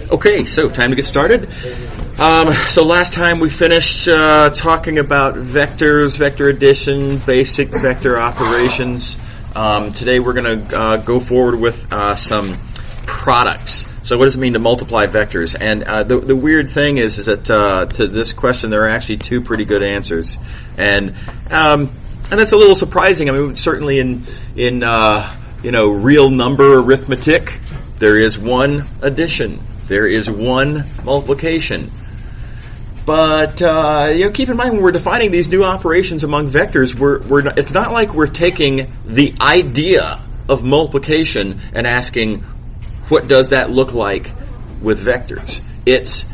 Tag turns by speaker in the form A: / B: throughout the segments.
A: Okay, so time to get started. So last time we finished talking about vectors, vector addition, basic vector operations. Today we're going to go forward with some products. So what does it mean to multiply vectors? And the weird thing is that to this question there are actually two pretty good answers, and that's a little surprising. I mean, certainly in real number arithmetic, there is one addition. There is one multiplication. But keep in mind when we're defining these new operations among vectors, it's not like we're taking the idea of multiplication and asking what does that look like with vectors. It's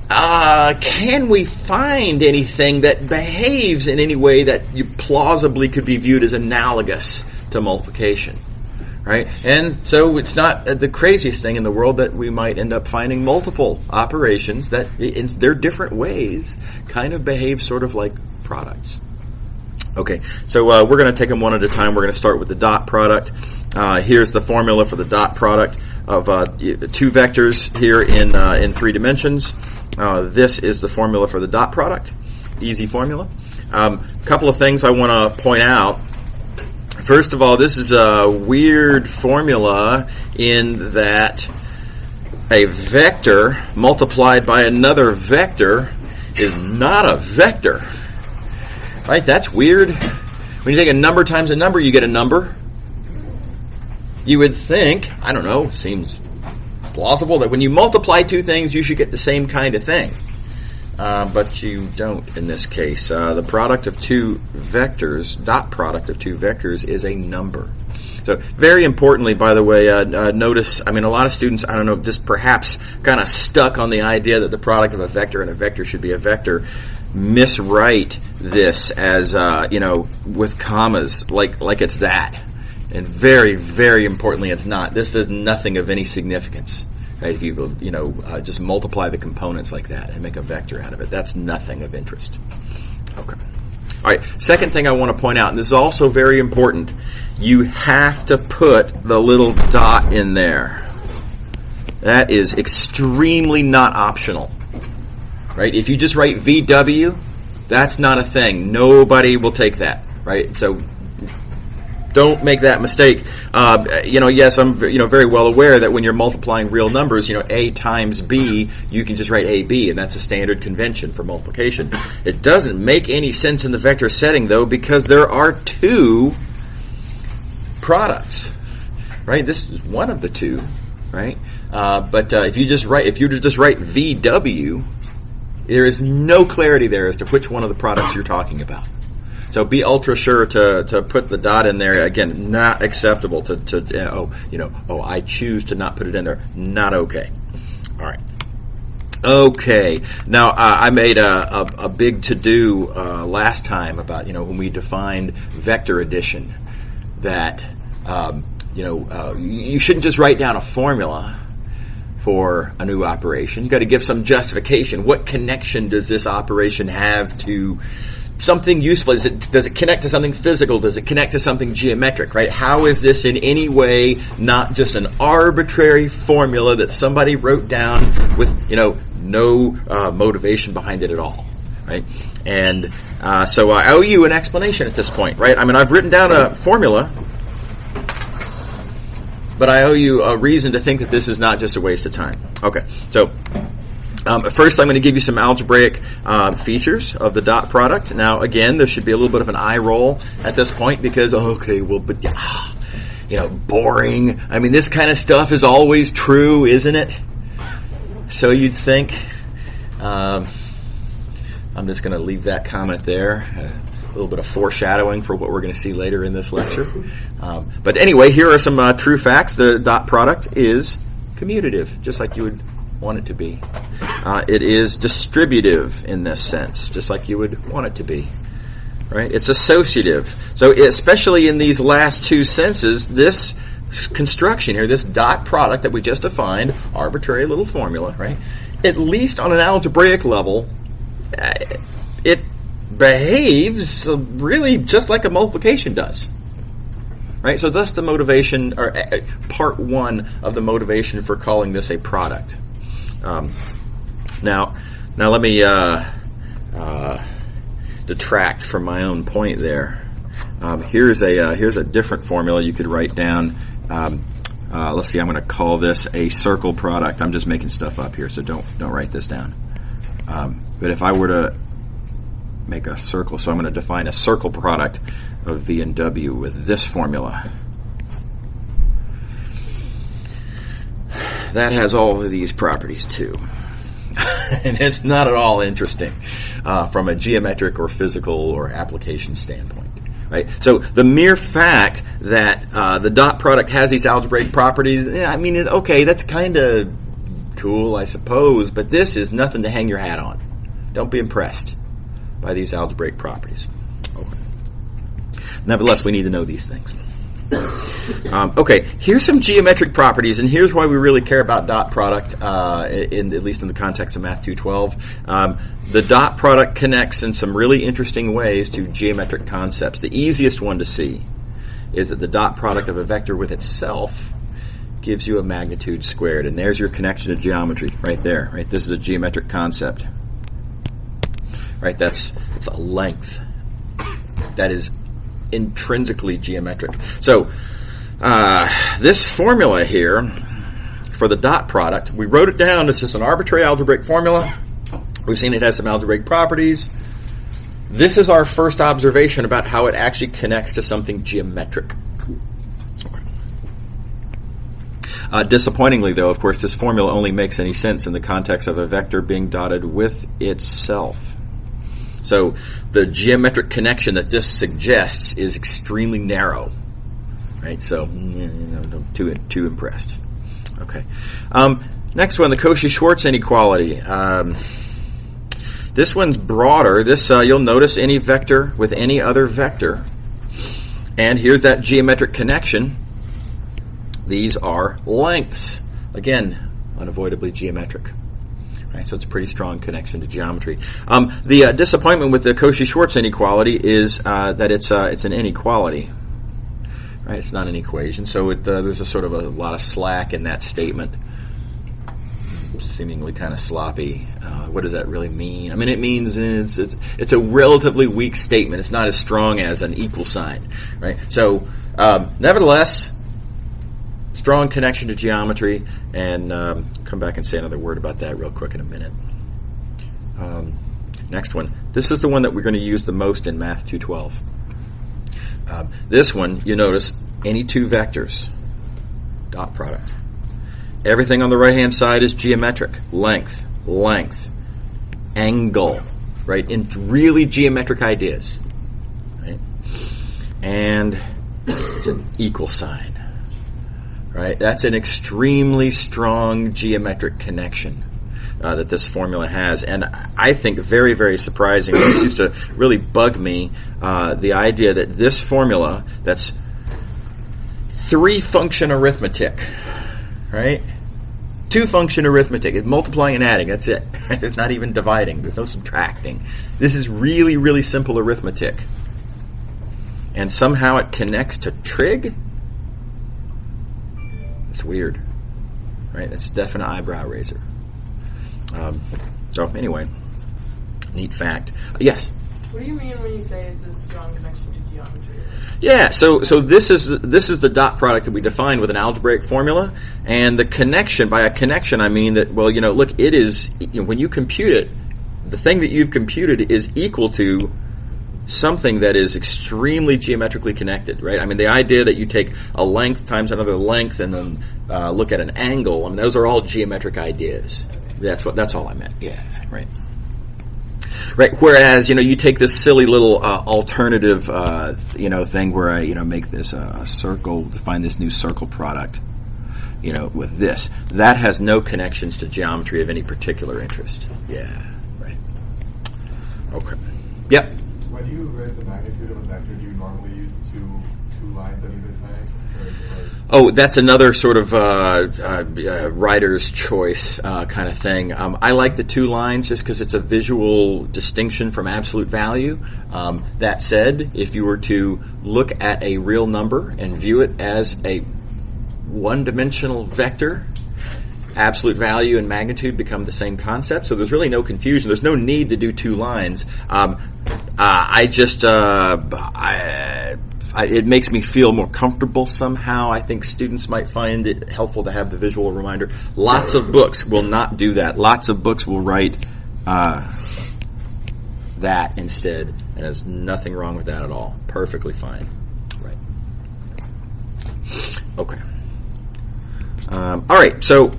A: can we find anything that behaves in any way that you plausibly could be viewed as analogous to multiplication? Right? And so it's not the craziest thing in the world that we might end up finding multiple operations that in their different ways kind of behave sort of like products. Okay, so we're going to take them one at a time. We're going to start with the dot product. Here's the formula for the dot product of two vectors here in 3 dimensions. This is the formula for the dot product. Easy formula. Couple of things I want to point out. First of all, this is a weird formula in that a vector multiplied by another vector is not a vector. Right? That's weird. When you take a number times a number, you get a number. You would think, I don't know, seems plausible that when you multiply two things, you should get the same kind of thing. But you don't in this case. The product of two vectors, dot product of two vectors, is a number. So very importantly, by the way, notice, a lot of students, just perhaps kind of stuck on the idea that the product of a vector and a vector should be a vector, miswrite this as, with commas, like it's that. And very, very importantly, it's not. This is nothing of any significance. Right? If you just multiply the components like that and make a vector out of it, that's nothing of interest. Okay. All right. Second thing I want to point out, and this is also very important, you have to put the little dot in there. That is extremely not optional. Right? If you just write VW, that's not a thing. Nobody will take that. Right? So don't make that mistake. Yes, I'm very well aware that when you're multiplying real numbers, A times B, you can just write AB, and that's a standard convention for multiplication. It doesn't make any sense in the vector setting, though, because there are two products. Right? This is one of the two. Right? But if you just write VW, there is no clarity there as to which one of the products you're talking about. So be ultra sure to put the dot in there. Again, not acceptable I choose to not put it in there. Not okay. All right. Okay. Now, I made a big to-do last time about, when we defined vector addition, that, you shouldn't just write down a formula for a new operation. You got to give some justification. What connection does this operation have to something useful? Does it connect to something physical? Does it connect to something geometric, right? How is this in any way not just an arbitrary formula that somebody wrote down with, no motivation behind it at all, right? And so I owe you an explanation at this point, right? I've written down a formula, but I owe you a reason to think that this is not just a waste of time. Okay, so first, I'm going to give you some algebraic features of the dot product. Now, again, there should be a little bit of an eye roll at this point because, boring. This kind of stuff is always true, isn't it? So you'd think. I'm just going to leave that comment there. A little bit of foreshadowing for what we're going to see later in this lecture. But anyway, here are some true facts. The dot product is commutative, just like you would want it to be. It is distributive in this sense, just like you would want it to be. Right? It's associative. So especially in these last two senses, this construction here, this dot product that we just defined, arbitrary little formula, right? At least on an algebraic level, it behaves really just like a multiplication does. Right? So thus the motivation, or part one of the motivation for calling this a product. Now let me detract from my own point there. Here's a different formula you could write down. Let's see. I'm going to call this a circle product. I'm just making stuff up here, so don't write this down. But if I were to make a circle, so I'm going to define a circle product of V and W with this formula. That has all of these properties too. And it's not at all interesting from a geometric or physical or application standpoint. Right? So the mere fact that the dot product has these algebraic properties, okay, that's kind of cool, I suppose, but this is nothing to hang your hat on. Don't be impressed by these algebraic properties. Okay. Nevertheless, we need to know these things. Okay, here's some geometric properties, and here's why we really care about dot product, at least in the context of Math 212. The dot product connects in some really interesting ways to geometric concepts. The easiest one to see is that the dot product of a vector with itself gives you a magnitude squared, and there's your connection to geometry right there. Right, this is a geometric concept. Right, it's a length that is intrinsically geometric. So this formula here for the dot product, we wrote it down. It's just an arbitrary algebraic formula. We've seen it has some algebraic properties. This is our first observation about how it actually connects to something geometric. Disappointingly, though, of course, this formula only makes any sense in the context of a vector being dotted with itself. So the geometric connection that this suggests is extremely narrow, right? So don't too impressed. Okay. Next one, the Cauchy-Schwarz inequality. This one's broader. This you'll notice any vector with any other vector, and here's that geometric connection. These are lengths. Again, unavoidably geometric. Right, so it's a pretty strong connection to geometry. The disappointment with the Cauchy-Schwarz inequality is that it's an inequality. Right, it's not an equation. So there's a sort of a lot of slack in that statement. Seemingly kind of sloppy. What does that really mean? I mean, it means it's a relatively weak statement. It's not as strong as an equal sign. Right. So nevertheless, strong connection to geometry, and come back and say another word about that real quick in a minute. Next one. This is the one that we're going to use the most in Math 212. This one, you notice, any two vectors, dot product. Everything on the right-hand side is geometric. Length, angle, right? In really geometric ideas. Right? And it's an equal sign. Right, that's an extremely strong geometric connection that this formula has, and I think very, very surprising. This used to really bug me. The idea that this formula, that's 3-function arithmetic, right? 2-function arithmetic. It's multiplying and adding. That's it. There's not even dividing. There's no subtracting. This is really, really simple arithmetic, and somehow it connects to trig. It's weird, right? It's a definite eyebrow raiser. So anyway, neat fact. Yes?
B: What do you mean when you say it's a strong connection to geometry?
A: Yeah, so this is the dot product that we defined with an algebraic formula, and the connection, by a connection I mean that, well, look, it is, when you compute it, the thing that you've computed is equal to something that is extremely geometrically connected, right? I mean, the idea that you take a length times another length and then look at an angle, I mean, those are all geometric ideas. That's all I meant. Yeah, right. Right. Whereas, you take this silly little alternative, thing where I, make this a circle, find this new circle product, with this. That has no connections to geometry of any particular interest. Yeah. Right. Okay. Yep.
C: When you write the magnitude of a vector, do you normally use two lines on either side?
A: Oh, that's another sort of writer's choice kind of thing. I like the 2 lines just because it's a visual distinction from absolute value. That said, if you were to look at a real number and view it as a one-dimensional vector, absolute value and magnitude become the same concept, so there's really no confusion. There's no need to do 2 lines. It makes me feel more comfortable somehow. I think students might find it helpful to have the visual reminder. Lots of books will not do that. Lots of books will write that instead, and there's nothing wrong with that at all. Perfectly fine. Right. Okay. All right, so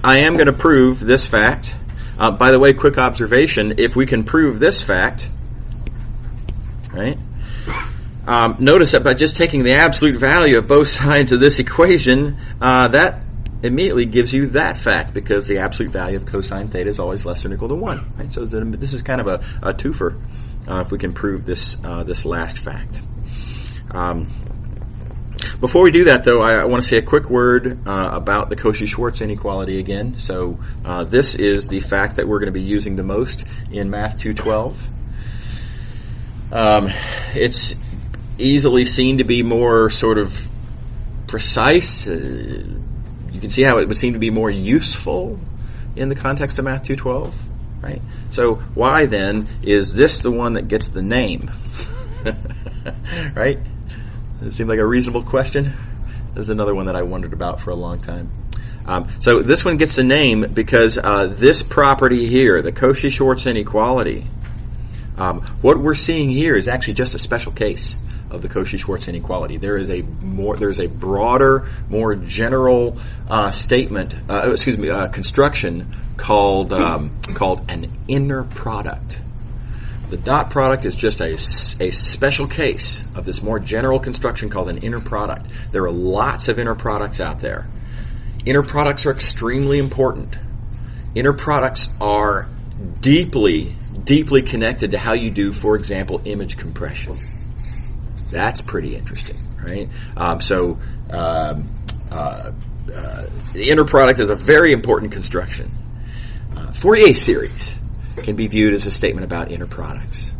A: I am going to prove this fact. By the way, quick observation, if we can prove this fact, right, notice that by just taking the absolute value of both sides of this equation, that immediately gives you that fact, because the absolute value of cosine theta is always less than or equal to 1. Right? So this is kind of a twofer if we can prove this last fact. Before we do that, though, I want to say a quick word about the Cauchy-Schwarz inequality again. So this is the fact that we're going to be using the most in Math 212. It's easily seen to be more sort of precise. You can see how it would seem to be more useful in the context of Math 212, right? So why then is this the one that gets the name? Right? Does it seem like a reasonable question? This is another one that I wondered about for a long time. So this one gets the name because this property here, the Cauchy-Schwarz inequality, what we're seeing here is actually just a special case of the Cauchy-Schwarz inequality. There's a broader, more general construction called an inner product. The dot product is just a special case of this more general construction called an inner product. There are lots of inner products out there. Inner products are extremely important. Inner products are deeply, deeply connected to how you do, for example, image compression. That's pretty interesting, right? The inner product is a very important construction. Fourier series can be viewed as a statement about inner products.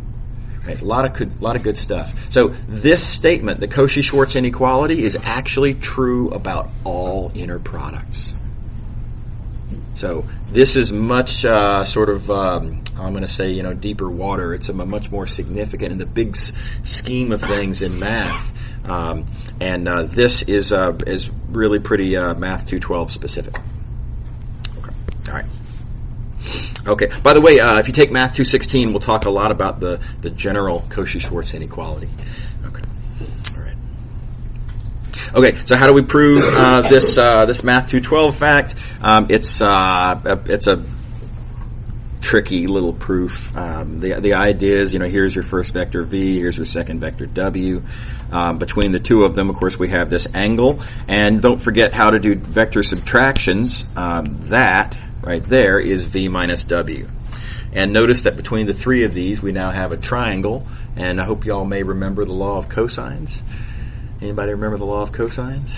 A: Right? A lot of good stuff. So this statement, the Cauchy-Schwarz inequality, is actually true about all inner products. So this is much I'm going to say, deeper water. It's a much more significant in the big scheme of things in math. This is really pretty Math 212 specific. Okay. All right. Okay. By the way, if you take Math 216, we'll talk a lot about the general Cauchy-Schwarz inequality. Okay. All right. Okay. So how do we prove this Math 212 fact? It's a tricky little proof. The idea is, here's your first vector v, here's your second vector w. Between the two of them, of course, we have this angle. And don't forget how to do vector subtractions. That right there is v minus w. And notice that between the three of these, we now have a triangle. And I hope y'all may remember the law of cosines. Anybody remember the law of cosines?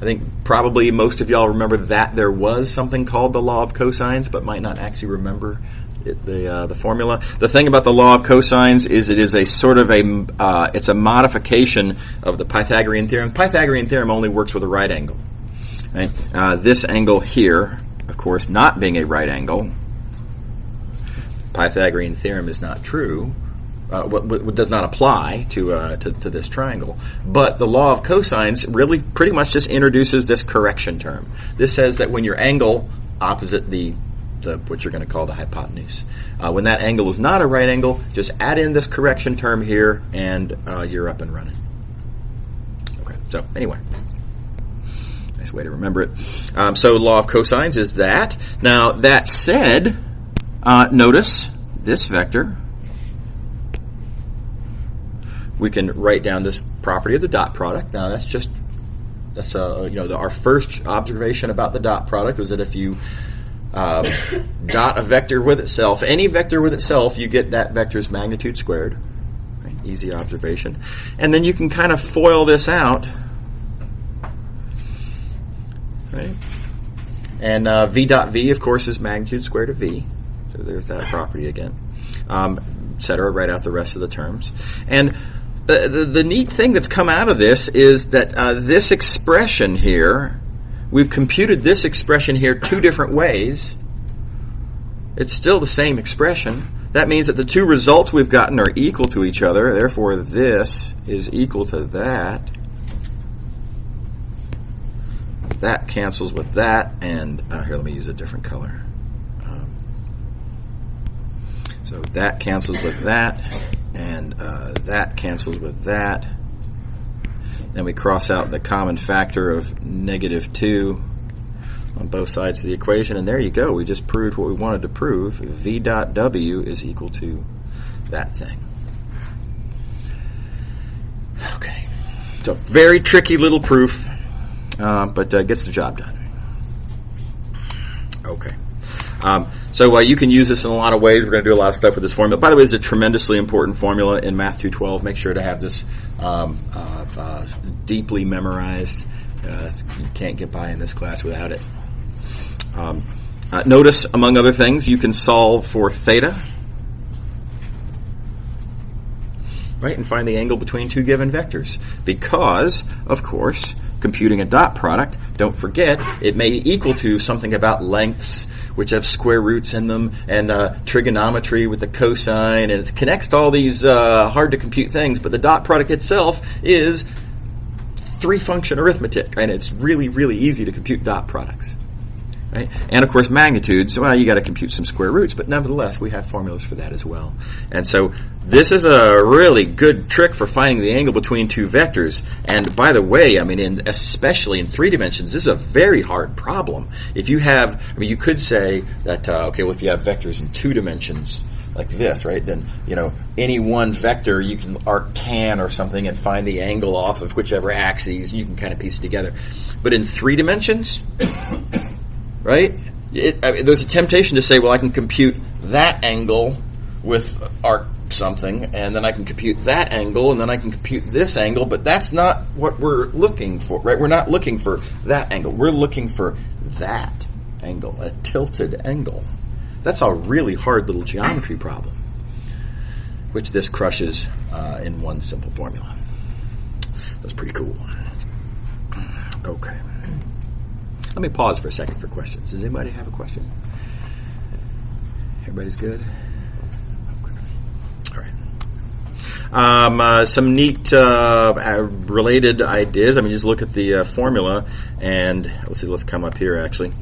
A: I think probably most of y'all remember that there was something called the law of cosines, but might not actually remember the formula. The thing about the law of cosines is it is a sort of it's a modification of the Pythagorean theorem. Pythagorean theorem only works with a right angle. Right? This angle here, of course, not being a right angle, Pythagorean theorem is not true. What does not apply to this triangle. But the law of cosines really pretty much just introduces this correction term. This says that when your angle opposite the what you're going to call the hypotenuse, when that angle is not a right angle, just add in this correction term here, and you're up and running. Okay. So anyway, nice way to remember it. So law of cosines is that. Now that said, notice this vector. We can write down this property of the dot product. Now that's our first observation about the dot product was that if you dot a vector with itself, any vector with itself, you get that vector's magnitude squared. Right? Easy observation. And then you can kind of FOIL this out. Right? And v dot v, of course, is magnitude squared of v. So there's that property again. Etc. Write out the rest of the terms. And the neat thing that's come out of this is that this expression here, we've computed this expression here two different ways. It's still the same expression. That means that the two results we've gotten are equal to each other. Therefore, this is equal to that. That cancels with that. And here, let me use a different color. So that cancels with that. And that cancels with that. Then we cross out the common factor of -2 on both sides of the equation, and there you go. We just proved what we wanted to prove. V dot W is equal to that thing. Okay. So very tricky little proof, but gets the job done. Okay. So you can use this in a lot of ways. We're going to do a lot of stuff with this formula. By the way, it's a tremendously important formula in Math 212. Make sure to have this deeply memorized. You can't get by in this class without it. Notice, among other things, you can solve for theta, right, and find the angle between two given vectors. Because, of course, computing a dot product, don't forget, it may equal to something about lengths, which have square roots in them, and trigonometry with the cosine, and it connects to all these hard to compute things, but the dot product itself is three-function arithmetic, and it's really, really easy to compute dot products. Right? And of course magnitudes, well, you got to compute some square roots, but nevertheless we have formulas for that as well. And so this is a really good trick for finding the angle between two vectors. And by the way, I mean, especially in 3 dimensions, this is a very hard problem. If you have, I mean, you could say that, okay, well, if you have vectors in 2 dimensions like this, right, then, you know, any one vector you can arctan or something and find the angle off of whichever axes, you can kind of piece it together. But in 3 dimensions, right? There's a temptation to say, well, I can compute that angle with arc something, and then I can compute that angle, and then I can compute this angle, but that's not what we're looking for, right? We're not looking for that angle. We're looking for that angle, a tilted angle. That's a really hard little geometry problem, which this crushes in one simple formula. That's pretty cool. Okay. Let me pause for a second for questions. Does anybody have a question? Everybody's good? Okay. All right. Some neat related ideas. I mean, just look at the formula, and let's come up here actually,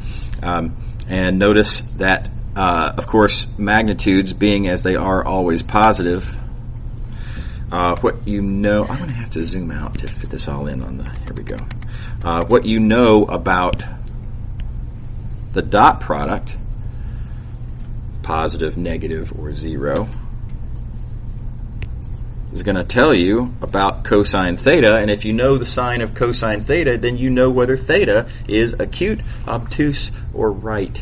A: and notice that, of course, magnitudes being as they are always positive. What you know, I'm going to have to zoom out to fit this all in on the. Here we go. What you know about the dot product, positive, negative, or 0, is going to tell you about cosine theta, and if you know the sign of cosine theta, then you know whether theta is acute, obtuse, or right.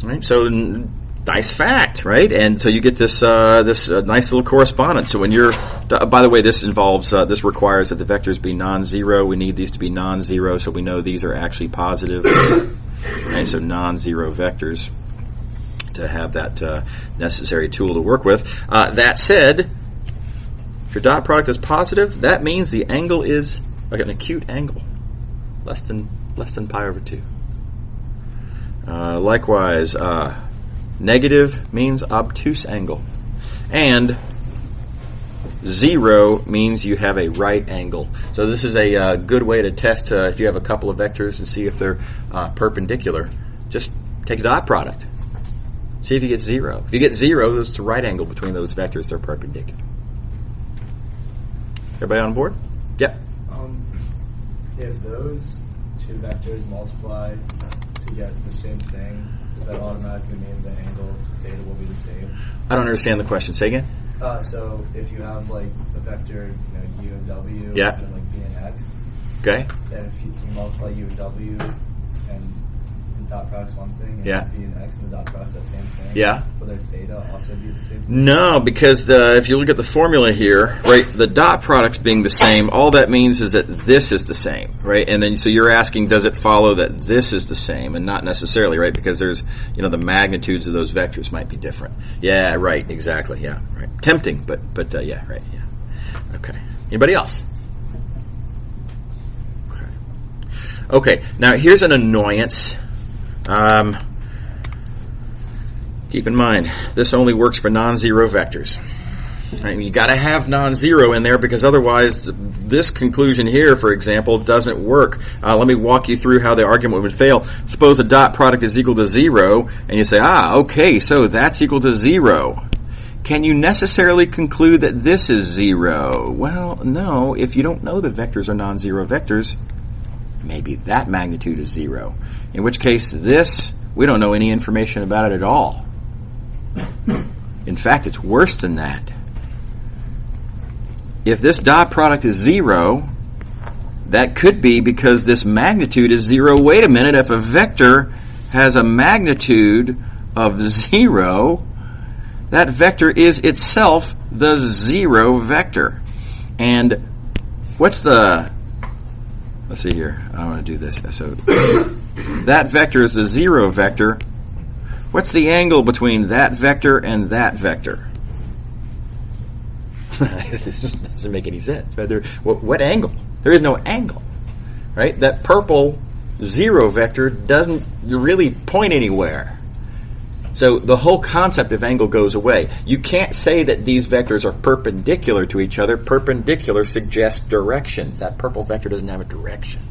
A: Right? So, nice fact, right? And so you get this nice little correspondence. So when you're, by the way, this involves, this requires that the vectors be non-zero. We need these to be non-zero, so we know these are actually positive. Okay, so non-zero vectors to have that necessary tool to work with. That said, if your dot product is positive, that means the angle is like an acute angle, less than pi/2. Likewise, negative means obtuse angle. And 0 means you have a right angle. So this is a good way to test if you have a couple of vectors and see if they're perpendicular. Just take a dot product. See if you get 0. If you get 0, that's the right angle between those vectors. They're perpendicular. Everybody on board? Yep.
D: If those two vectors multiply to get the same thing, does that automatically mean the angle theta will be the same?
A: I don't understand the question. Say again?
D: So if you have like the vector, u and w,
A: yeah,
D: and then like v and x,
A: okay,
D: then if you multiply u and w and the dot product's one thing, and
A: yeah,
D: v and x and the dot product's that same thing,
A: yeah,
D: will their theta also be the same thing?
A: No, because if you look at the formula here, right, the dot products being the same, all that means is that this is the same, right? And then so you're asking, does it follow that this is the same? And not necessarily, right? Because there's, the magnitudes of those vectors might be different. Yeah, right, exactly, yeah, right. Tempting, but yeah, right, yeah. Okay. Anybody else? Okay, now here's an annoyance. Keep in mind, this only works for non-zero vectors. Right? You got to have non-zero in there because otherwise this conclusion here, for example, doesn't work. Let me walk you through how the argument would fail. Suppose a dot product is equal to 0, and you say, okay, so that's equal to 0. Can you necessarily conclude that this is 0? Well, no. If you don't know that vectors are non-zero vectors, maybe that magnitude is 0. In which case, this, we don't know any information about it at all. In fact, it's worse than that. If this dot product is 0, that could be because this magnitude is 0. Wait a minute, if a vector has a magnitude of 0, that vector is itself the 0 vector. And what's the... Let's see here. I want to do this. So that vector is the 0 vector. What's the angle between that vector and that vector? This just doesn't make any sense. What angle? There is no angle, right? That purple 0 vector doesn't really point anywhere. So the whole concept of angle goes away. You can't say that these vectors are perpendicular to each other. Perpendicular suggests directions. That purple vector doesn't have a direction.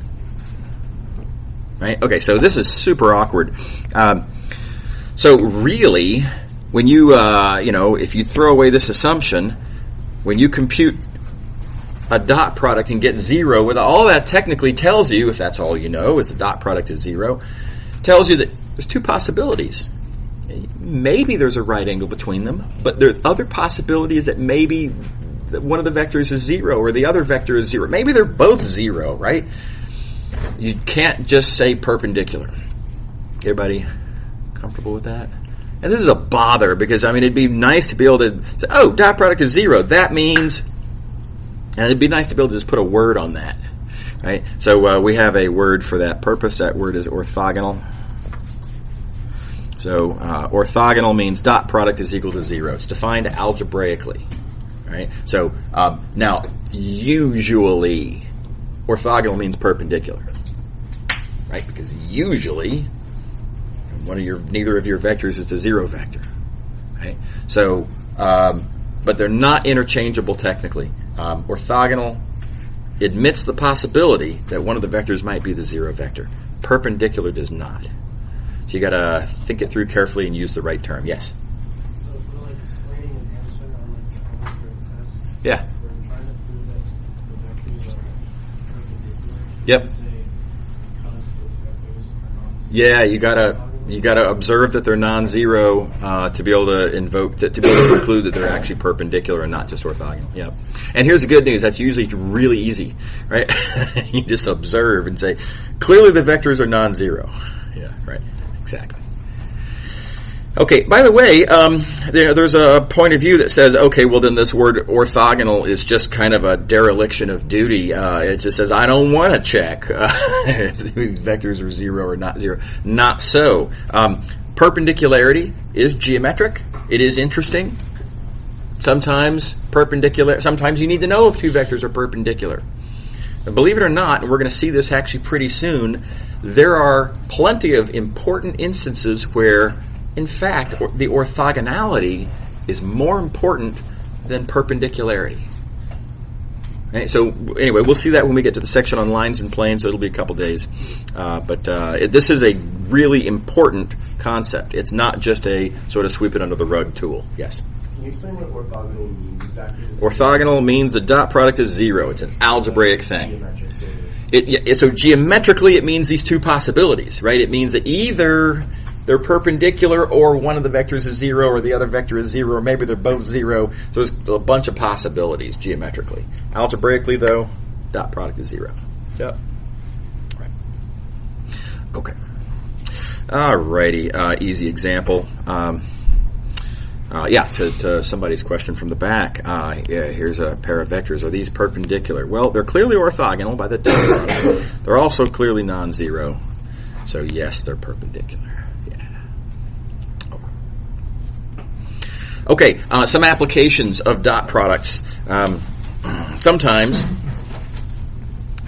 A: Right? Okay, so this is super awkward. So really, when you, if you throw away this assumption, when you compute a dot product and get 0, with all that technically tells you, if that's all you know, is the dot product is 0, tells you that there's two possibilities. Maybe there's a right angle between them, but there are other possibilities that maybe one of the vectors is 0 or the other vector is 0. Maybe they're both 0, right? You can't just say perpendicular. Everybody comfortable with that? And this is a bother because, it'd be nice to be able to say, dot product is 0. That means, and it'd be nice to be able to just put a word on that, right? So we have a word for that purpose. That word is orthogonal. So orthogonal means dot product is equal to 0. It's defined algebraically, right? So now, usually, orthogonal means perpendicular, right? Because usually, neither of your vectors is a 0 vector, right? So, but they're not interchangeable technically. Orthogonal admits the possibility that one of the vectors might be the 0 vector. Perpendicular does not. So you got to think it through carefully and use the right term. Yes.
E: So if we're explaining an answer on a test,
A: yeah.
E: we're trying to prove that the vectors are perpendicular.
A: Yep.
E: Say because the vectors are non-zero.
A: Yeah, you gotta observe that they're non-zero to be able to invoke to be able to conclude that they're actually perpendicular and not just orthogonal. Yep. And here's the good news: that's usually really easy, right? You just observe and say, clearly the vectors are non-zero. Yeah, right. Exactly. Okay, by the way, there's a point of view that says, okay, well then this word orthogonal is just kind of a dereliction of duty. It just says, I don't want to check if these vectors are 0 or not 0. Not so. Perpendicularity is geometric. It is interesting. Sometimes you need to know if two vectors are perpendicular. And believe it or not, and we're going to see this actually pretty soon, there are plenty of important instances where, in fact, the orthogonality is more important than perpendicularity. Okay, so anyway, we'll see that when we get to the section on lines and planes, so it'll be a couple days. But this is a really important concept. It's not just a sort of sweep it under the rug tool. Yes?
C: Can you explain what orthogonal means exactly?
A: Orthogonal means the dot product is 0. It's an algebraic thing.
C: Geometric,
A: So geometrically, it means these two possibilities, right? It means that either they're perpendicular or one of the vectors is 0 or the other vector is 0 or maybe they're both 0. So there's a bunch of possibilities geometrically. Algebraically, though, dot product is 0. Yep. Right. Okay. Alrighty. Easy example. To somebody's question from the back. Here's a pair of vectors. Are these perpendicular? Well, they're clearly orthogonal by the dot. They're also clearly non-zero. So yes, they're perpendicular. Yeah. Okay, some applications of dot products. Sometimes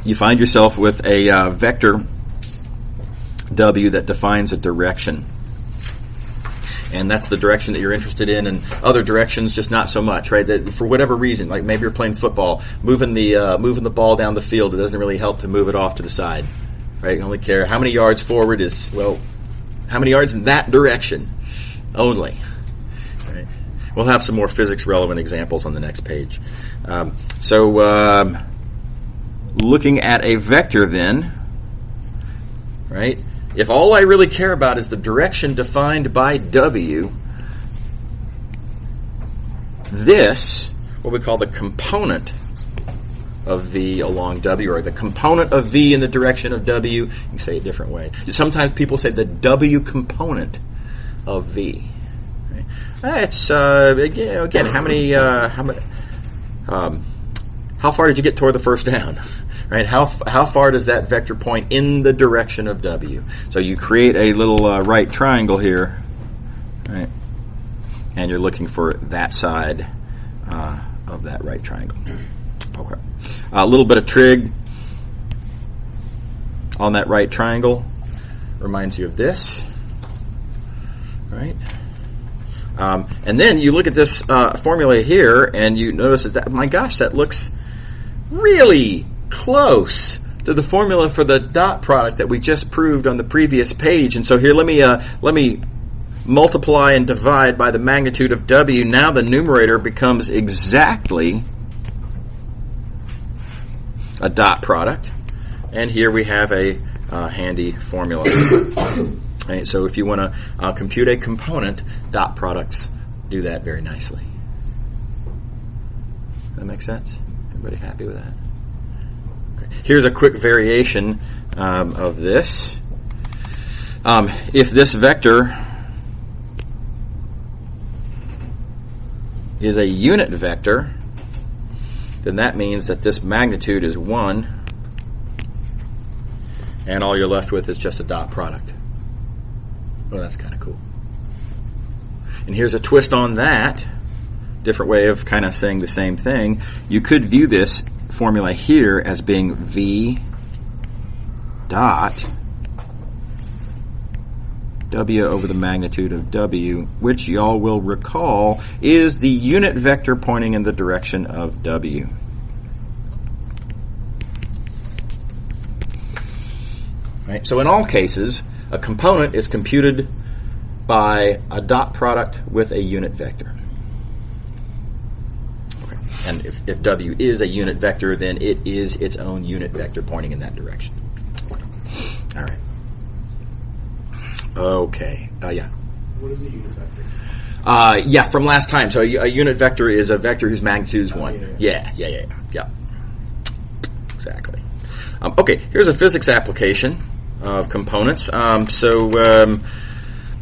A: you find yourself with a vector W that defines a direction. And that's the direction that you're interested in, and other directions just not so much, right? That for whatever reason, like maybe you're playing football, moving the ball down the field, it doesn't really help to move it off to the side, right? You only care how many yards forward is, well, how many yards in that direction only. Right? We'll have some more physics relevant examples on the next page. Looking at a vector then, right? If all I really care about is the direction defined by W, this, what we call the component of V along W, or the component of V in the direction of W, you can say it a different way. Sometimes people say the W component of V. Right? It's again, how far did you get toward the first down? Right? How far does that vector point in the direction of W? So you create a little right triangle here, right? And you're looking for that side of that right triangle. Okay. A little bit of trig on that right triangle reminds you of this, right? And then you look at this formula here, and you notice that my gosh, that looks really close to the formula for the dot product that we just proved on the previous page. And so here, let me multiply and divide by the magnitude of W. Now the numerator becomes exactly a dot product, and here we have a handy formula. Right, so if you want to compute a component, dot products do that very nicely. Does that make sense? Everybody happy with that? Here's a quick variation of this. If this vector is a unit vector, then that means that this magnitude is 1, and all you're left with is just a dot product. Well, that's kind of cool. And here's a twist on that. Different way of kind of saying the same thing. You could view this formula here as being V dot W over the magnitude of W, which y'all will recall is the unit vector pointing in the direction of W. Right? So in all cases, a component is computed by a dot product with a unit vector. And if W is a unit vector, then it is its own unit vector pointing in that direction. All right. Okay. Yeah.
D: What is a unit vector?
A: Yeah, from last time. So a unit vector is a vector whose magnitude is 1. Yeah. Exactly. Okay, here's a physics application of components. By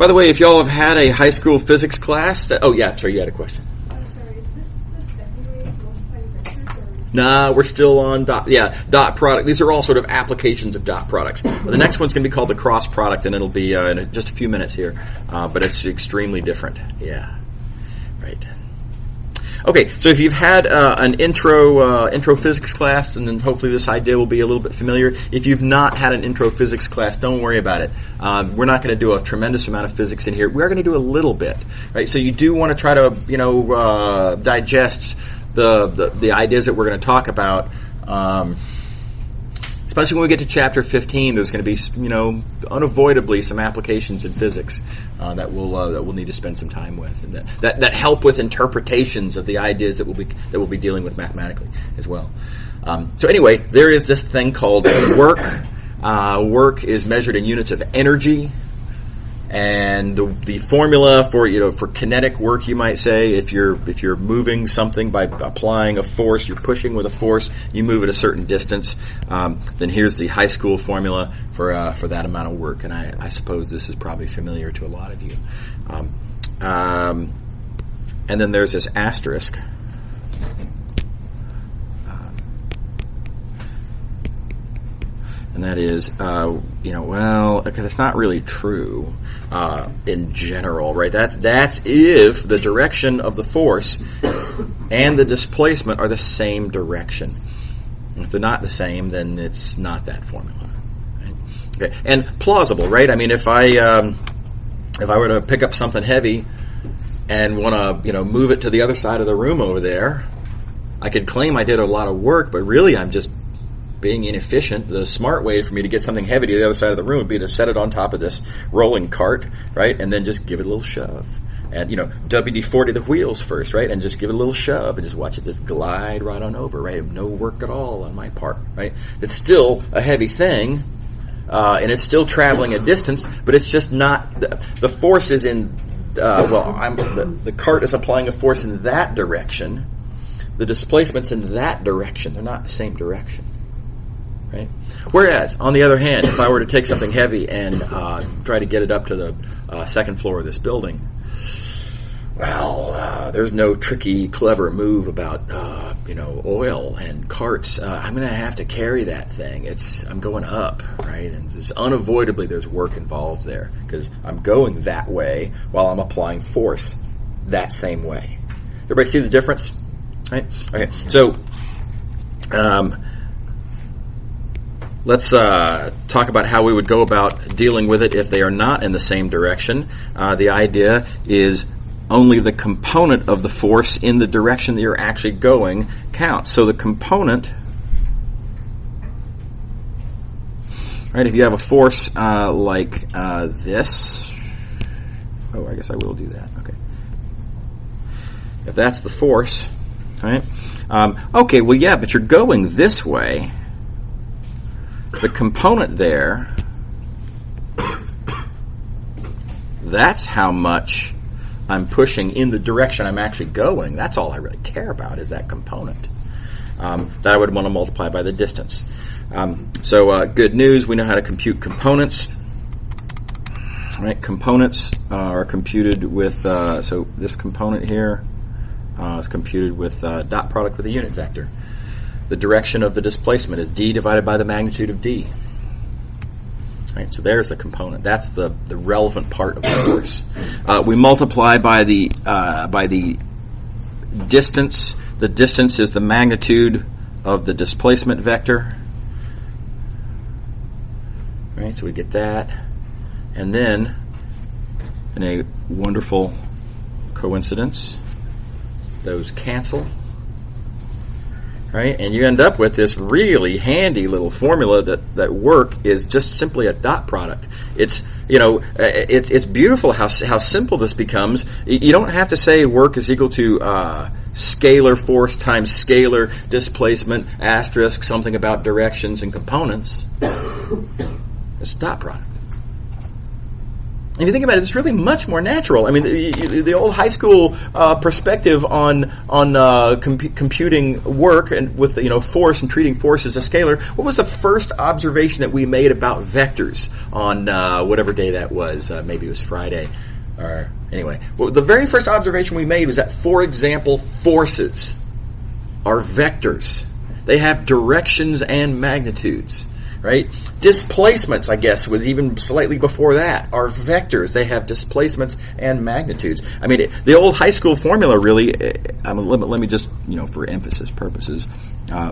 A: the way, if y'all have had a high school physics class, you had a question. Nah, we're still on dot product. These are all sort of applications of dot products. The next one's going to be called the cross product, and it'll be in just a few minutes here. But it's extremely different. Yeah, right. Okay, so if you've had an intro physics class, and then hopefully this idea will be a little bit familiar. If you've not had an intro physics class, don't worry about it. We're not going to do a tremendous amount of physics in here. We're going to do a little bit, right? So you do want to try to digest the ideas that we're going to talk about, especially when we get to chapter 15. There's going to be unavoidably some applications in physics that we'll need to spend some time with, and that help with interpretations of the ideas that we'll be dealing with mathematically as well. So anyway, there is this thing called work. Work is measured in units of energy. And the formula for kinetic work, you might say, if you're moving something by applying a force, you're pushing with a force, you move at a certain distance. Then here's the high school formula for that amount of work, and I suppose this is probably familiar to a lot of you. And then there's this asterisk. And that is, that's not really true in general, right? That's if the direction of the force and the displacement are the same direction. And if they're not the same, then it's not that formula. Okay, and plausible, right? I mean, if I were to pick up something heavy and want to, move it to the other side of the room over there, I could claim I did a lot of work, but really I'm just being inefficient. The smart way for me to get something heavy to the other side of the room would be to set it on top of this rolling cart, right? And then just give it a little shove. And, WD-40 the wheels first, right? And just give it a little shove and just watch it just glide right on over, right? No work at all on my part, right? It's still a heavy thing, and it's still traveling a distance, but it's just not, the force is in, the cart is applying a force in that direction. The displacement's in that direction. They're not the same direction. Right? Whereas, on the other hand, if I were to take something heavy and try to get it up to the second floor of this building, there's no tricky, clever move about oil and carts. I'm going to have to carry that thing. I'm going up, right? And unavoidably, there's work involved there because I'm going that way while I'm applying force that same way. Everybody see the difference? Right? Okay, so let's talk about how we would go about dealing with it if they are not in the same direction. The idea is only the component of the force in the direction that you're actually going counts. So the component, right, if you have a force like this, I guess I will do that, okay. If that's the force, right, but you're going this way. The component there, that's how much I'm pushing in the direction I'm actually going. That's all I really care about is that component. That I would want to multiply by the distance. So good news, we know how to compute components. Right, components are computed with, so this component here is computed with dot product with a unit vector. The direction of the displacement is d divided by the magnitude of d. Right, so there's the component. That's the relevant part of the force. We multiply by the distance. The distance is the magnitude of the displacement vector. Right, so we get that. And then, in a wonderful coincidence, those cancel. Right? And you end up with this really handy little formula that work is just simply a dot product. It's it's beautiful how simple this becomes. You don't have to say work is equal to scalar force times scalar displacement asterisk something about directions and components. It's a dot product. If you think about it, it's really much more natural. I mean, the old high school perspective on computing work and with force and treating force as a scalar. What was the first observation that we made about vectors on whatever day that was? Maybe it was Friday, or anyway. Well, the very first observation we made was that, for example, forces are vectors. They have directions and magnitudes. Right? Displacements, I guess, was even slightly before that, are vectors. They have displacements and magnitudes. I mean, the old high school formula really, let me just, for emphasis purposes,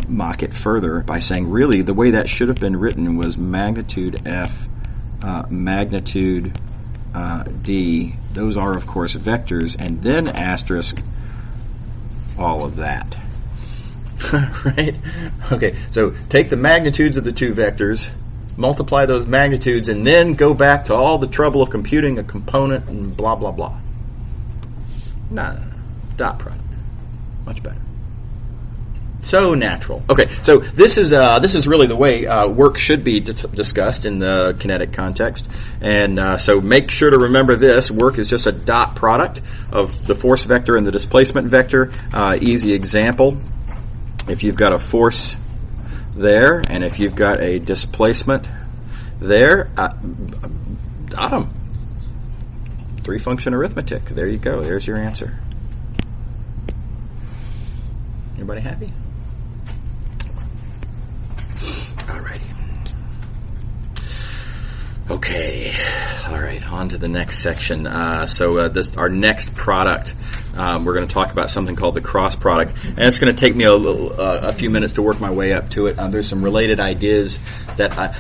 A: mock it further by saying really the way that should have been written was magnitude F, magnitude D. Those are, of course, vectors, and then asterisk all of that. Right? Okay, so take the magnitudes of the two vectors, multiply those magnitudes, and then go back to all the trouble of computing a component and blah, blah, blah. No. Dot product. Much better. So natural. Okay, so this is really the way work should be discussed in the kinetic context. And so make sure to remember this. Work is just a dot product of the force vector and the displacement vector. Easy example. If you've got a force there, and if you've got a displacement there, dot them. 3-function arithmetic. There you go. There's your answer. Everybody happy? Alrighty. Okay. All right. On to the next section. Our next product. We're going to talk about something called the cross product, and it's going to take me a few minutes to work my way up to it. There's some related ideas that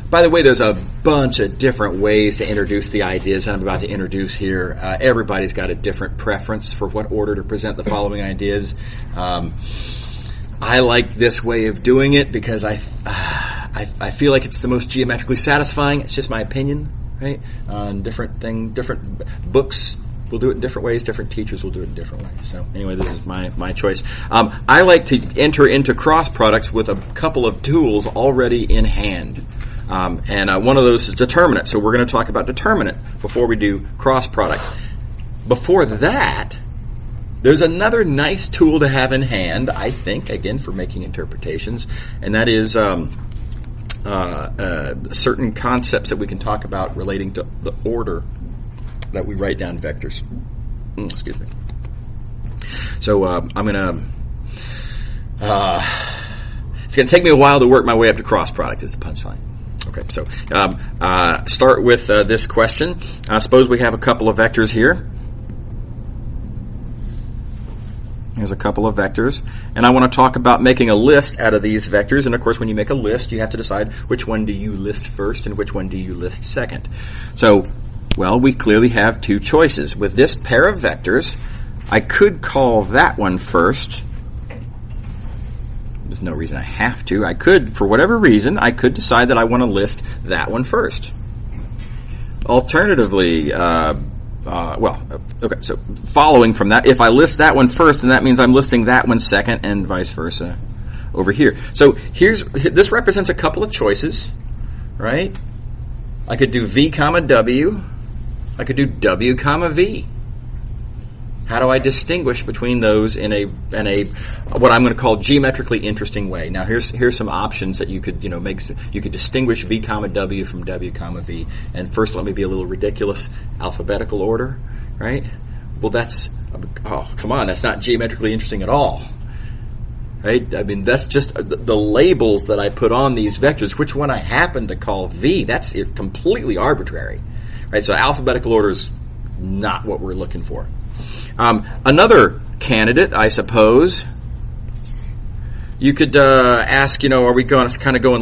A: By the way, there's a bunch of different ways to introduce the ideas that I'm about to introduce here. Everybody's got a different preference for what order to present the following ideas. I like this way of doing it because I feel like it's the most geometrically satisfying. It's just my opinion, right? On different books will do it in different ways. Different teachers will do it in different ways. So anyway, this is my choice. I like to enter into cross products with a couple of tools already in hand. And one of those is determinant. So we're going to talk about determinant before we do cross product. Before that, there's another nice tool to have in hand, I think, again, for making interpretations, and that is certain concepts that we can talk about relating to the order that we write down vectors. Excuse me. So I'm going to... it's going to take me a while to work my way up to cross product is the punchline. Okay, so start with this question. Suppose we have a couple of vectors here. Here's a couple of vectors, and I want to talk about making a list out of these vectors. And of course, when you make a list, you have to decide which one do you list first and which one do you list second. So, well, we clearly have two choices. With this pair of vectors, I could call that one first. There's no reason I have to. I could, for whatever reason, I could decide that I want to list that one first. Alternatively, okay, so following from that, if I list that one first, then that means I'm listing that one second and vice versa over here. So this represents a couple of choices, right? I could do V comma W. I could do W comma V. How do I distinguish between those in a what I'm going to call geometrically interesting way? Now here's some options that you could you could distinguish V comma W from W comma V. And first, let me be a little ridiculous. Alphabetical order, right? Well, that's not geometrically interesting at all, right? I mean, that's just the labels that I put on these vectors. Which one I happen to call V? That's completely arbitrary, right? So alphabetical order is not what we're looking for. Another candidate, I suppose, you could ask, are we going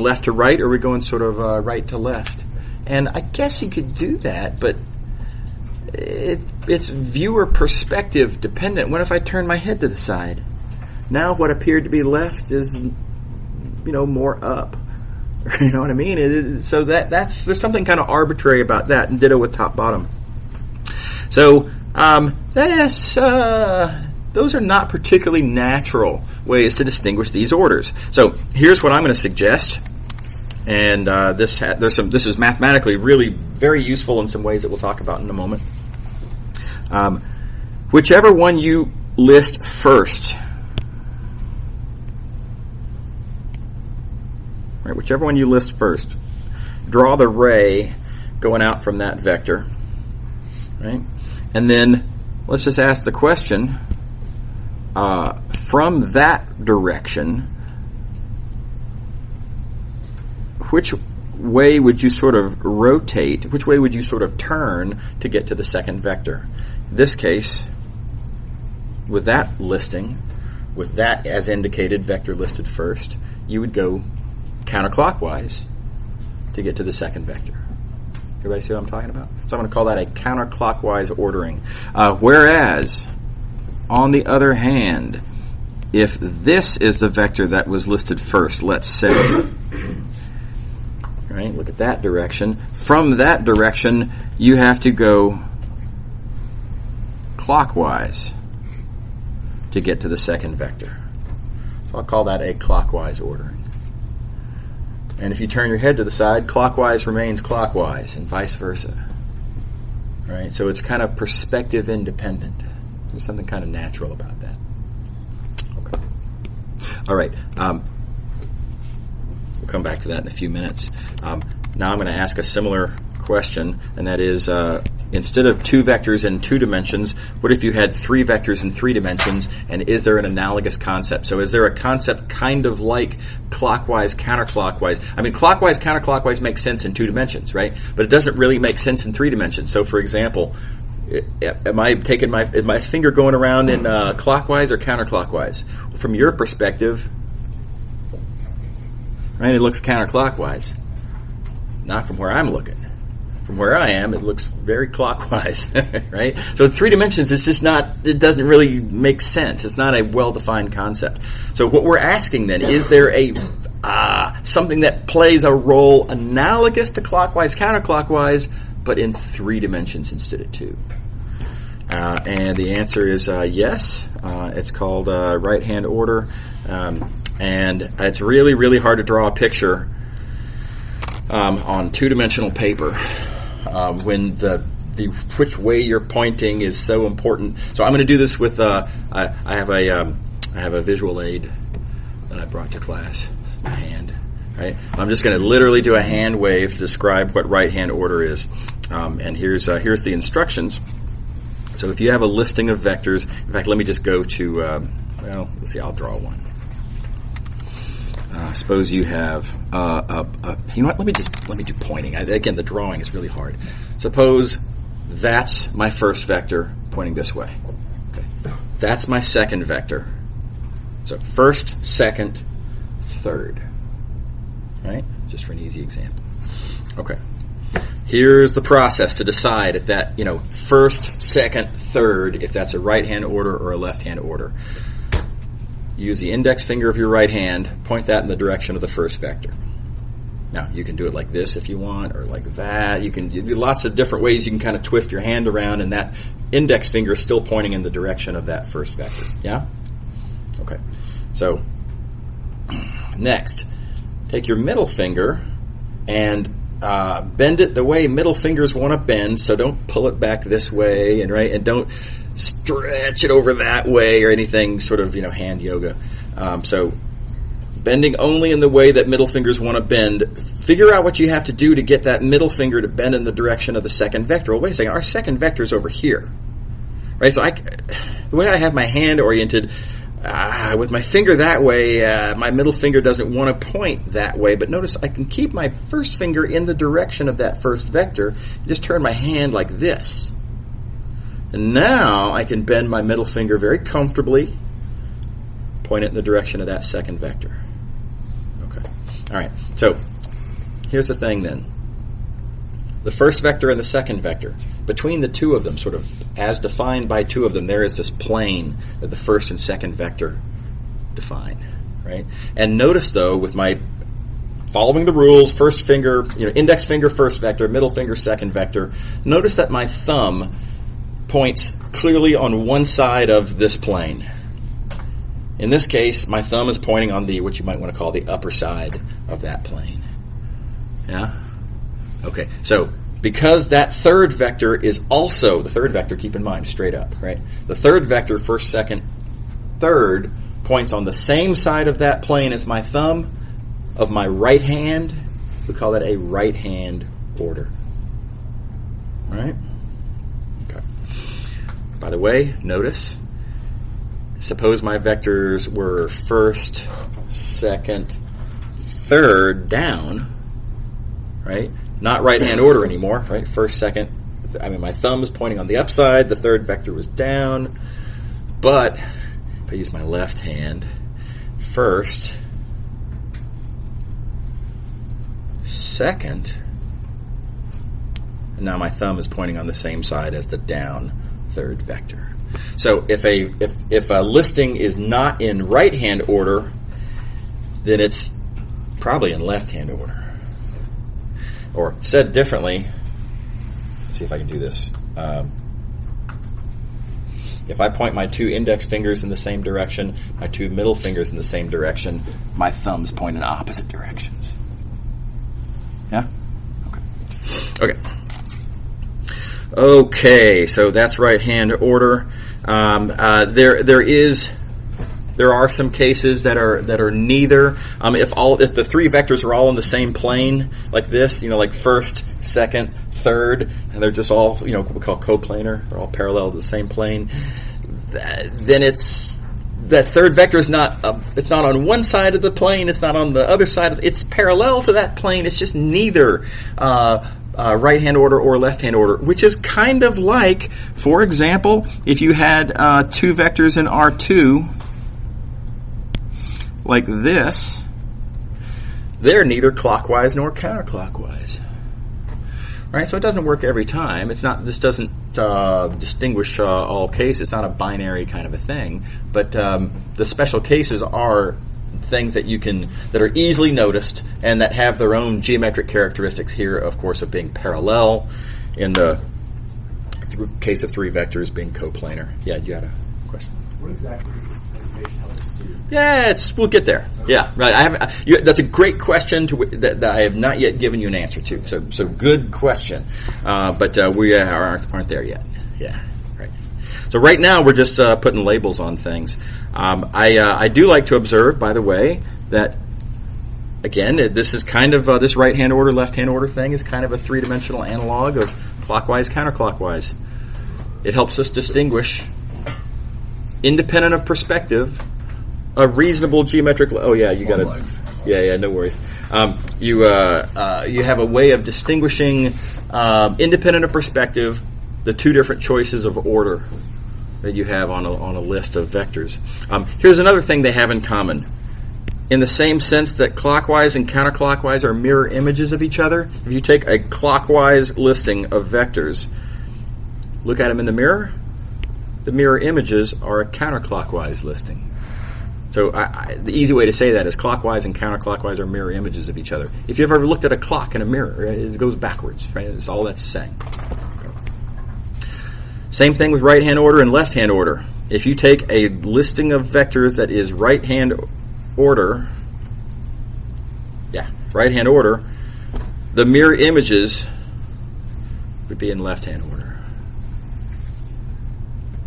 A: left to right, or are we going sort of right to left? And I guess you could do that, but it's viewer perspective dependent. What if I turn my head to the side? Now what appeared to be left is, more up. You know what I mean? So there's something kind of arbitrary about that, and ditto with top bottom. So those are not particularly natural ways to distinguish these orders. So here's what I'm going to suggest, and this is mathematically really very useful in some ways that we'll talk about in a moment. Whichever one you list first, right? Whichever one you list first, draw the ray going out from that vector, right? And then let's just ask the question, from that direction, which way would you sort of rotate, which way would you sort of turn to get to the second vector? In this case, with that listing, with that as indicated, vector listed first, you would go counterclockwise to get to the second vector. Everybody see what I'm talking about? So I'm going to call that a counterclockwise ordering. Whereas, on the other hand, if this is the vector that was listed first, let's say, right? Look at that direction. From that direction, you have to go clockwise to get to the second vector. So I'll call that a clockwise ordering. And if you turn your head to the side, clockwise remains clockwise, and vice versa. Right? So it's kind of perspective independent. There's something kind of natural about that. Okay. All right. We'll come back to that in a few minutes. Now I'm going to ask a similar question, and that is, instead of two vectors in 2 dimensions, what if you had 3 vectors in 3 dimensions, and is there an analogous concept? So is there a concept kind of like clockwise, counterclockwise? I mean, clockwise, counterclockwise makes sense in 2 dimensions, right? But it doesn't really make sense in 3 dimensions. So for example, am I taking is my finger going around in clockwise or counterclockwise? From your perspective, right, it looks counterclockwise. Not from where I'm looking. From where I am, it looks very clockwise, right? So in 3 dimensions, it's just not, it doesn't really make sense. It's not a well-defined concept. So what we're asking then, is there a something that plays a role analogous to clockwise, counterclockwise, but in 3 dimensions instead of 2? And the answer is yes. It's called right-hand order. And it's really, really hard to draw a picture on 2-dimensional paper when the which way you're pointing is so important. So I'm going to do this with I have a visual aid that I brought to class, my hand. Right? I'm just going to literally do a hand wave to describe what right-hand order is. And here's the instructions. So if you have a listing of vectors, in fact, let me just go to let's see, I'll draw one. Suppose you have you know what? Let me do pointing. Again, the drawing is really hard. Suppose that's my first vector pointing this way. Okay. That's my second vector. So first, second, third. Right? Just for an easy example. Okay. Here's the process to decide if that, first, second, third, if that's a right-hand order or a left-hand order. Use the index finger of your right hand, point that in the direction of the first vector. Now, you can do it like this if you want, or like that. You can do lots of different ways you can kind of twist your hand around, and that index finger is still pointing in the direction of that first vector. Yeah? Okay. So, next, take your middle finger and bend it the way middle fingers want to bend, so don't pull it back this way, and don't stretch it over that way or anything sort of, hand yoga. So bending only in the way that middle fingers want to bend. Figure out what you have to do to get that middle finger to bend in the direction of the second vector. Well, wait a second, our second vector is over here. Right? So the way I have my hand oriented, with my finger that way, my middle finger doesn't want to point that way, but notice I can keep my first finger in the direction of that first vector, just turn my hand like this. And now I can bend my middle finger very comfortably, point it in the direction of that second vector. Okay. All right. So here's the thing then. The first vector and the second vector, between the two of them, sort of as defined by two of them, there is this plane that the first and second vector define. Right? And notice though, with my following the rules, first finger, index finger, first vector, middle finger, second vector, notice that my thumb points clearly on one side of this plane. In this case, my thumb is pointing on what you might want to call the upper side of that plane. Yeah? Okay, so because that third vector is also, the third vector, keep in mind, straight up, right? The third vector, first, second, third, points on the same side of that plane as my thumb of my right hand. We call that a right-hand order. All right? By the way, notice, suppose my vectors were first, second, third down, right? Not right-hand order anymore, right? First, second, my thumb is pointing on the upside, the third vector was down, but if I use my left hand, first, second, and now my thumb is pointing on the same side as the down third vector. So if a listing is not in right-hand order, then it's probably in left-hand order. Or said differently, let's see if I can do this. If I point my two index fingers in the same direction, my two middle fingers in the same direction, my thumbs point in opposite directions. Yeah? Okay. Okay, so that's right-hand order. There are some cases that are neither. If the three vectors are all in the same plane, like this, like first, second, third, and they're just all, what we call coplanar, they're all parallel to the same plane, then that third vector is not it's not on one side of the plane, it's not on the other side it's parallel to that plane. It's just neither right-hand order or left-hand order, which is kind of like, for example, if you had two vectors in R2 like this, they're neither clockwise nor counterclockwise. right? So it doesn't work every time. It's not. This doesn't distinguish all cases. It's not a binary kind of a thing. But the special cases are things that that are easily noticed and that have their own geometric characteristics here, of course, of being parallel in the case of three vectors being coplanar. Yeah, you had a question?
C: What exactly does this animation help us do?
A: Yeah, we'll get there. Yeah, right. That's a great question that I have not yet given you an answer to. So good question, but we aren't there yet. Yeah, right. So right now we're just putting labels on things. I do like to observe, by the way, that again this is kind of this right-hand order, left-hand order thing is kind of a three-dimensional analog of clockwise, counterclockwise. It helps us distinguish, independent of perspective, a reasonable geometric. Oh yeah, you got it. Yeah, no worries. You have a way of distinguishing, independent of perspective, the two different choices of order that you have on a list of vectors. Here's another thing they have in common. In the same sense that clockwise and counterclockwise are mirror images of each other, if you take a clockwise listing of vectors, look at them in the mirror images are a counterclockwise listing. So the easy way to say that is clockwise and counterclockwise are mirror images of each other. If you've ever looked at a clock in a mirror, it goes backwards, right? That's all that's saying. Same thing with right-hand order and left-hand order. If you take a listing of vectors that is right-hand order, the mirror images would be in left-hand order.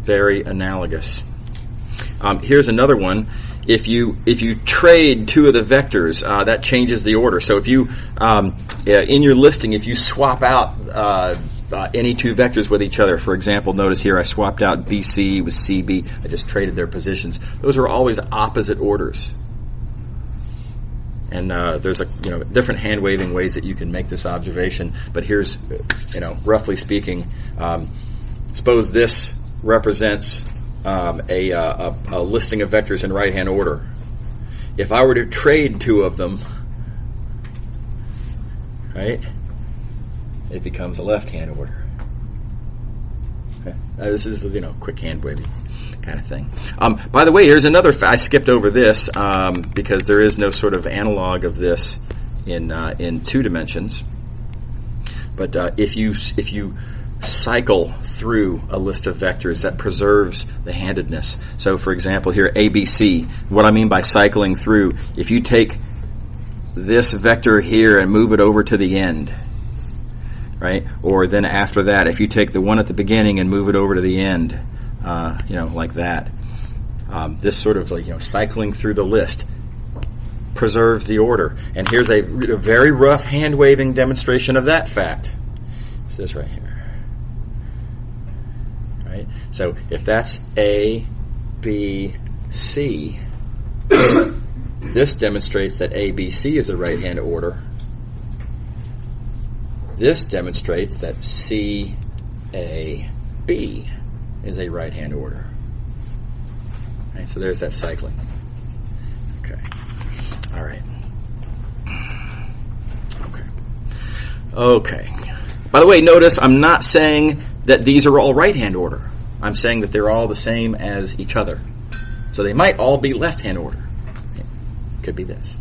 A: Very analogous. Here's another one. If you trade two of the vectors, that changes the order. So if you in your listing, if you swap out any two vectors with each other, for example, notice here I swapped out BC with CB. I just traded their positions. Those are always opposite orders. And there's different hand waving ways that you can make this observation. But here's, roughly speaking, suppose this represents a listing of vectors in right hand order. If I were to trade two of them, right, it becomes a left hand order. Okay. This is quick hand waving kind of thing. By the way, here's another. I skipped over this because there is no sort of analog of this in 2 dimensions. But if you cycle through a list of vectors, that preserves the handedness. So, for example, here ABC. What I mean by cycling through, if you take this vector here and move it over to the end, right? Or then after that, if you take the one at the beginning and move it over to the end. Like that. This sort of cycling through the list preserves the order. And here's a very rough hand waving demonstration of that fact. It's this right here. Right? So if that's A, B, C, this demonstrates that A, B, C is a right hand order. This demonstrates that C, A, B is a right-hand order. Right, so there's that cycling. Okay. All right. Okay. By the way, notice I'm not saying that these are all right-hand order. I'm saying that they're all the same as each other. So they might all be left-hand order. It could be this.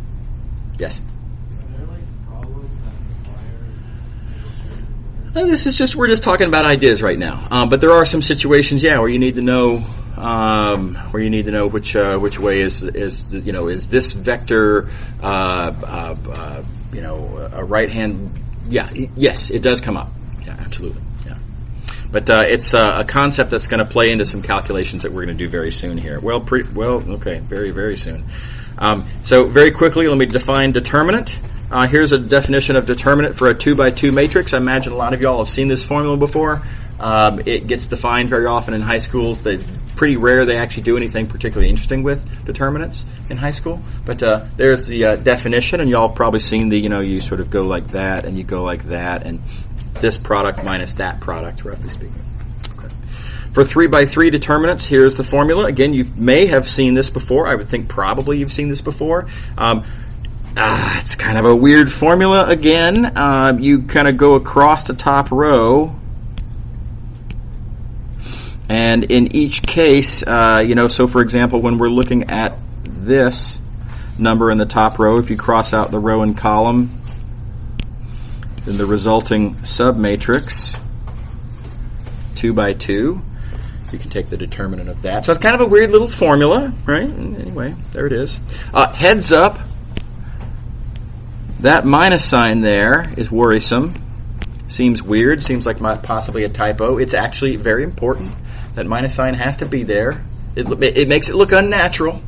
A: Yes? This is just, we're just talking about ideas right now. But there are some situations, where you need to know, which way is this vector, a right hand? Yeah, yes, it does come up. Yeah, absolutely. Yeah. But, it's a concept that's going to play into some calculations that we're going to do very soon here. Okay, very, very soon. So very quickly, let me define determinant. Here's a definition of determinant for a 2x2 matrix. I imagine a lot of y'all have seen this formula before. It gets defined very often in high schools. They're pretty rare they actually do anything particularly interesting with determinants in high school. But there's the definition, and y'all have probably seen the, you sort of go like that, and you go like that, and this product minus that product, roughly speaking. Okay. For 3x3 determinants, here's the formula. Again, you may have seen this before. I would think probably you've seen this before. It's kind of a weird formula again. You kind of go across the top row, and in each case, so for example, when we're looking at this number in the top row, if you cross out the row and column, then the resulting submatrix, 2 by 2, you can take the determinant of that. So it's kind of a weird little formula, right? Anyway, there it is. Heads up, that minus sign there is worrisome. Seems weird, seems like possibly a typo. It's actually very important. That minus sign has to be there. It makes it look unnatural.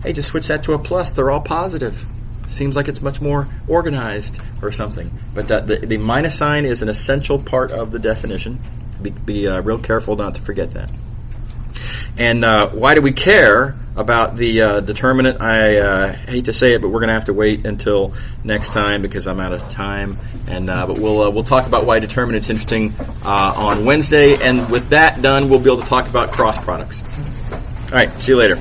A: Hey, just switch that to a plus. They're all positive. Seems like it's much more organized or something. But the minus sign is an essential part of the definition. Be real careful not to forget that. And why do we care about the determinant? I hate to say it, but we're going to have to wait until next time because I'm out of time. And but we'll talk about why determinant's interesting on Wednesday. And with that done, we'll be able to talk about cross products. All right. See you later.